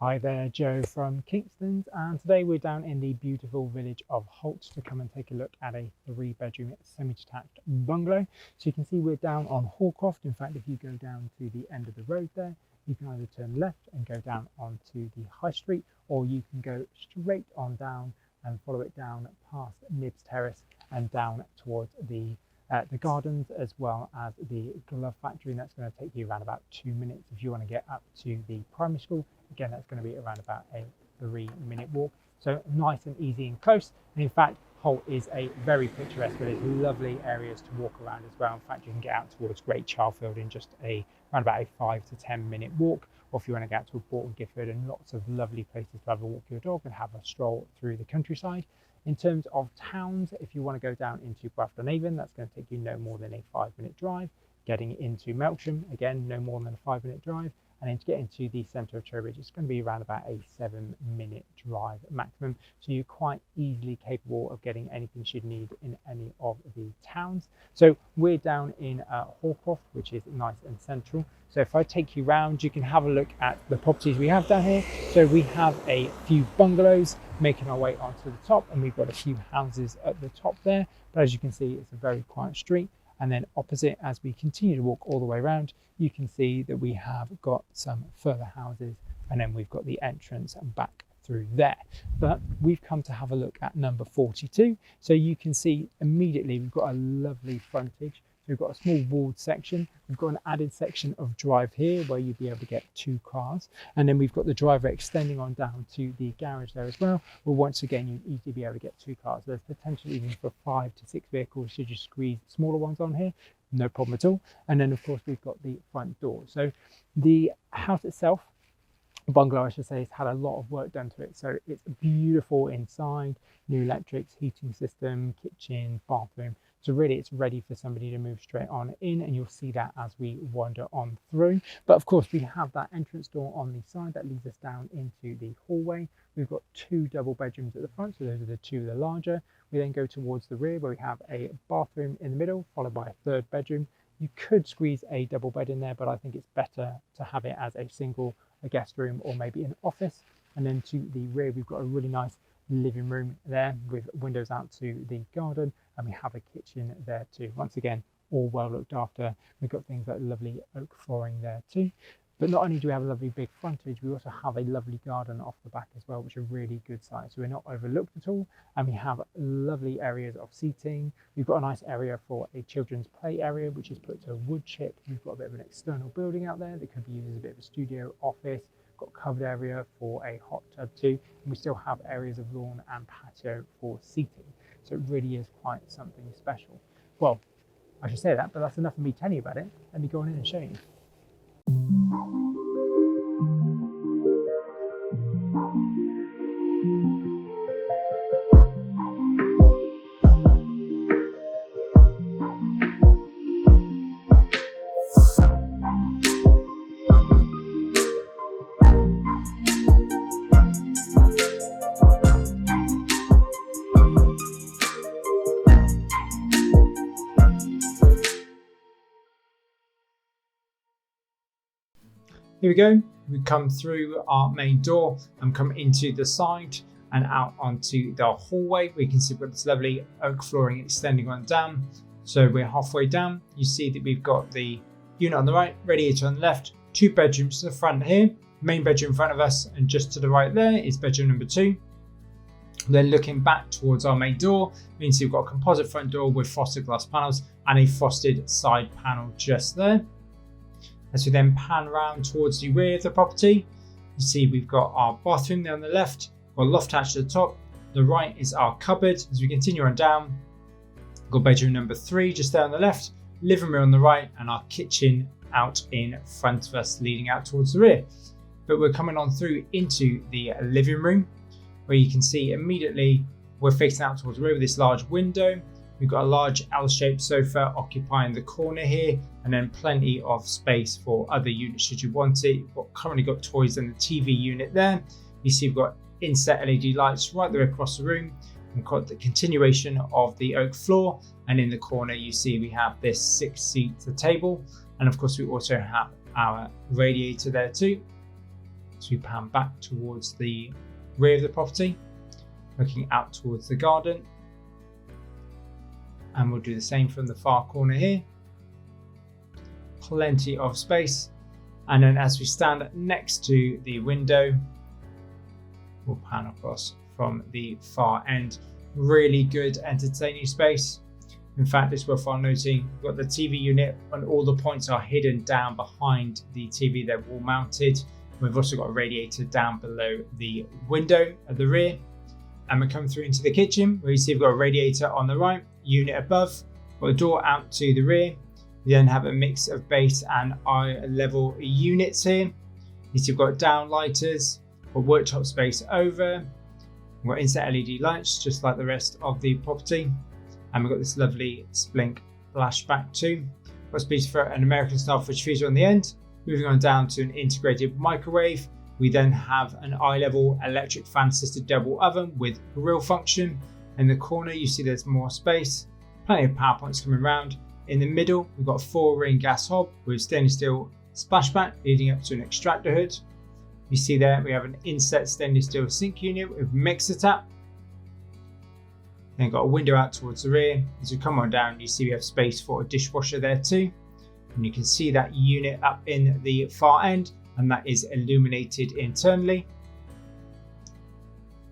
Hi there, Joe from Kingston's, and today we're down in the beautiful village of Holt to come and take a look at a 3-bedroom semi-detached bungalow. So you can see we're down on Hawcroft. In fact, if you go down to the end of the road there, you can either turn left and go down onto the high street, or you can go straight on down and follow it down past Nibs Terrace and down towards the gardens, as well as the glove factory, and that's going to take you around about 2 minutes. If you want to get up to the primary school, again, that's going to be around about a 3-minute walk. So nice and easy and close. And in fact, Holt is a very picturesque village, lovely areas to walk around as well. In fact, you can get out towards Great Charfield in just around about a 5 to 10 minute walk, or if you want to get out to Bourton Gifford, and lots of lovely places to have a walk your dog and have a stroll through the countryside. In terms of towns, if you want to go down into Grafton-Avon, that's going to take you no more than a 5-minute drive. Getting into Melksham, again, no more than a 5-minute drive. And then to get into the centre of Trowbridge, it's going to be around about a 7-minute drive maximum. So you're quite easily capable of getting anything you'd need in any of the towns. So we're down in Hawcroft, which is nice and central. So if I take you round, you can have a look at the properties we have down here. So we have a few bungalows making our way onto the top, and we've got a few houses at the top there. But as you can see, it's a very quiet street. And then opposite, as we continue to walk all the way around, you can see that we have got some further houses, and then we've got the entrance and back through there. But we've come to have a look at number 42. So you can see immediately we've got a lovely frontage. So we've got a small walled section. We've got an added section of drive here where you'd be able to get 2 cars. And then we've got the driveway extending on down to the garage there as well. Well, once again, you'd easily be able to get 2 cars. There's potential even for 5 to 6 vehicles should you squeeze smaller ones on here. No problem at all. And then of course we've got the front door. So the house itself, bungalow I should say, has had a lot of work done to it. So it's beautiful inside, new electrics, heating system, kitchen, bathroom. So really it's ready for somebody to move straight on in, and you'll see that as we wander on through. But of course we have that entrance door on the side that leads us down into the hallway. We've got 2 double bedrooms at the front, so those are the 2 the larger. We then go towards the rear where we have a bathroom in the middle, followed by a 3rd bedroom. You could squeeze a double bed in there, but I think it's better to have it as a single, a guest room, or maybe an office. And then to the rear, we've got a really nice living room there with windows out to the garden, and we have a kitchen there too. Once again, all well looked after. We've got things like lovely oak flooring there too. But not only do we have a lovely big frontage, we also have a lovely garden off the back as well, which are really good size. So we're not overlooked at all. And we have lovely areas of seating. We've got a nice area for a children's play area, which is put to wood chip. We've got a bit of an external building out there that could be used as a bit of a studio office. Got covered area for a hot tub too. And we still have areas of lawn and patio for seating. So it really is quite something special. Well, I should say that, but that's enough of me telling you about it. Let me go on in and show you. Here we go. We come through our main door and come into the side and out onto the hallway. We can see we've got this lovely oak flooring extending on down. So we're halfway down. You see that we've got the unit on the right, radiator on the left, 2 bedrooms to the front here, main bedroom in front of us, and just to the right there is bedroom number 2. Then looking back towards our main door, we can see we've got a composite front door with frosted glass panels and a frosted side panel just there. As we then pan around towards the rear of the property, you see we've got our bathroom there on the left, got a loft attached to the top. The right is our cupboard. As we continue on down, we've got bedroom number 3 just there on the left, living room on the right, and our kitchen out in front of us leading out towards the rear. But we're coming on through into the living room, where you can see immediately we're facing out towards the rear with this large window. We've got a large L-shaped sofa occupying the corner here, and then plenty of space for other units should you want it. We've currently got toys in the TV unit there. You see we've got inset LED lights right the way across the room. We've got the continuation of the oak floor, and in the corner you see we have this 6-seater table, and of course we also have our radiator there too. So we pan back towards the rear of the property, looking out towards the garden, and we'll do the same from the far corner here. Plenty of space, and then as we stand next to the window, we'll pan across from the far end. Really good entertaining space. In fact, it's worthwhile noting we've got the TV unit and all the points are hidden down behind the TV. They're wall mounted. We've also got a radiator down below the window at the rear, and we come through into the kitchen where you see we've got a radiator on the right, unit above, got a door out to the rear. We then have a mix of base and eye level units here. You see we've got down lighters, got worktop space over. We've got inset LED lights just like the rest of the property, and we've got this lovely Splink flashback too. Got space for an American style fridge freezer on the end. Moving on down to an integrated microwave, we then have an eye level electric fan assisted double oven with grill function. In the corner you see there's more space, plenty of power points coming around. In the middle we've got a 4-ring gas hob with stainless steel splashback leading up to an extractor hood. You see there we have an inset stainless steel sink unit with mixer tap. Then got a window out towards the rear. As we come on down you see we have space for a dishwasher there too. And you can see that unit up in the far end, and that is illuminated internally.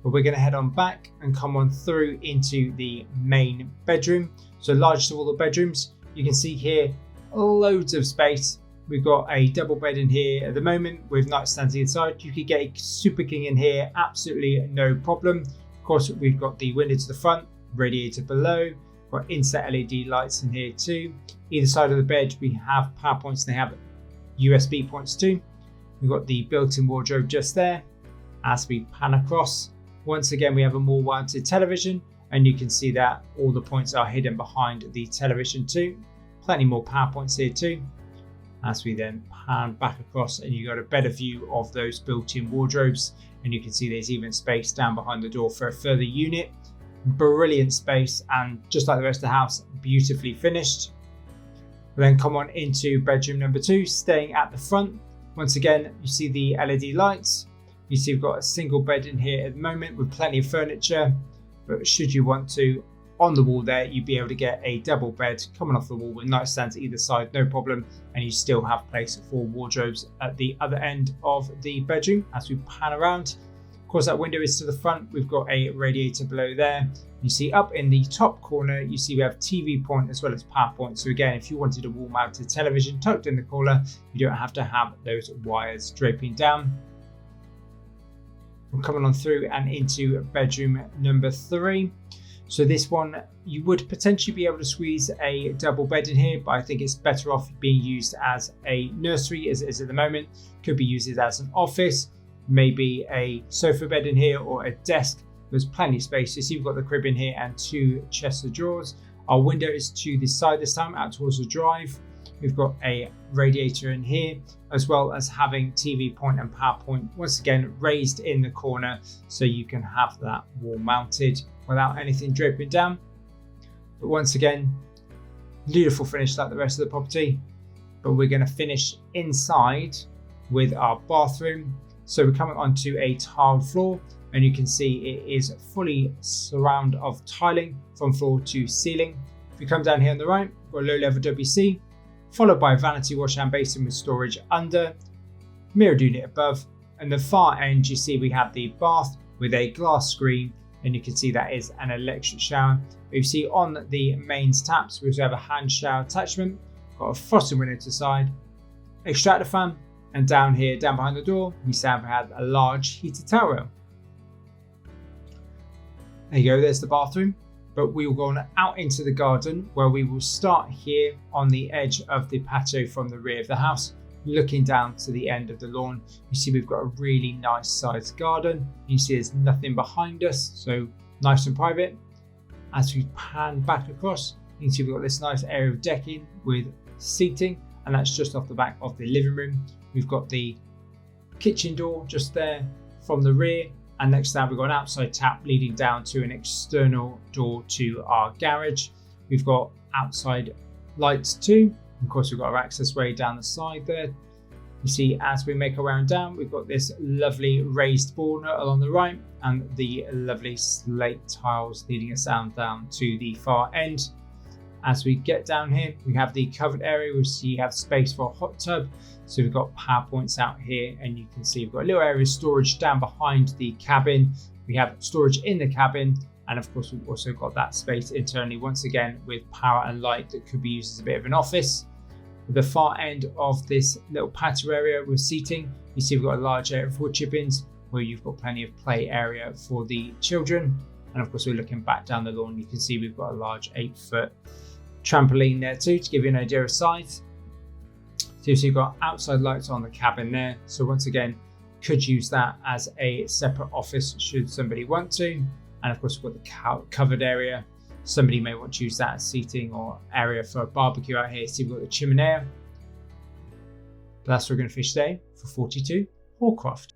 But we're going to head on back and come on through into the main bedroom. So largest of all the bedrooms, you can see here loads of space. We've got a double bed in here at the moment with nightstands inside. You could get a super king in here, absolutely no problem. Of course, we've got the window to the front, radiator below, got inset LED lights in here too. Either side of the bed we have power points, and they have USB points too. We've got the built-in wardrobe just there. As we pan across, once again we have a more mounted television, and you can see that all the points are hidden behind the television too. Plenty more power points here too. As we then pan back across, and you got a better view of those built-in wardrobes, and you can see there's even space down behind the door for a further unit. Brilliant space, and just like the rest of the house, beautifully finished. We'll then come on into bedroom number 2, staying at the front. Once again, you see the LED lights. You see we've got a single bed in here at the moment with plenty of furniture, but should you want to, on the wall there, you'd be able to get a double bed coming off the wall with nightstands either side, no problem, and you still have place for wardrobes at the other end of the bedroom. As we pan around, of course that window is to the front, we've got a radiator below there. You see up in the top corner, you see we have TV point as well as power point. So again, if you wanted a wall mounted television tucked in the corner, you don't have to have those wires draping down. We're coming on through and into bedroom number 3. So this one, you would potentially be able to squeeze a double bed in here, but I think it's better off being used as a nursery as it is at the moment. Could be used as an office, maybe a sofa bed in here or a desk. There's plenty of space. You see we've got the crib in here and 2 chests of drawers. Our window is to the side this time, out towards the drive. We've got a radiator in here, as well as having TV point and power point, once again raised in the corner, so you can have that wall mounted without anything draping down. But once again, beautiful finish like the rest of the property. But we're going to finish inside with our bathroom. So we're coming onto a tiled floor, and you can see it is fully surround of tiling from floor to ceiling. If you come down here on the right, we've got a low level WC, followed by a vanity wash and basin with storage under, mirrored unit above, and the far end you see we have the bath with a glass screen, and you can see that is an electric shower. But you see on the mains taps we also have a hand shower attachment, got a frosting window to the side, extractor fan, and down here, down behind the door, we have a large heated towel rail. There you go, there's the bathroom. But we will go on out into the garden, where we will start here on the edge of the patio from the rear of the house, looking down to the end of the lawn. You see we've got a really nice sized garden. You see there's nothing behind us, so nice and private. As we pan back across, you can see we've got this nice area of decking with seating, and that's just off the back of the living room. We've got the kitchen door just there from the rear, And next to that, we've got an outside tap leading down to an external door to our garage. We've got outside lights too. Of course, we've got our access way down the side there. You see, as we make our way down, we've got this lovely raised border along the right and the lovely slate tiles leading us down to the far end. As we get down here, we have the covered area, which you have space for a hot tub. So we've got power points out here, and you can see we've got a little area of storage down behind the cabin. We have storage in the cabin, and of course we've also got that space internally, once again with power and light that could be used as a bit of an office. At the far end of this little patio area with seating, you see we've got a large area for chippings where you've got plenty of play area for the children. And of course, we're looking back down the lawn, you can see we've got a large 8-foot trampoline there too, to give you an idea of size. So you've got outside lights on the cabin there. So once again, could use that as a separate office should somebody want to. And of course, we've got the covered area. Somebody may want to use that as seating or area for a barbecue out here. So you've got the chimney. But that's where we're going to fish today for 42 Hawcroft.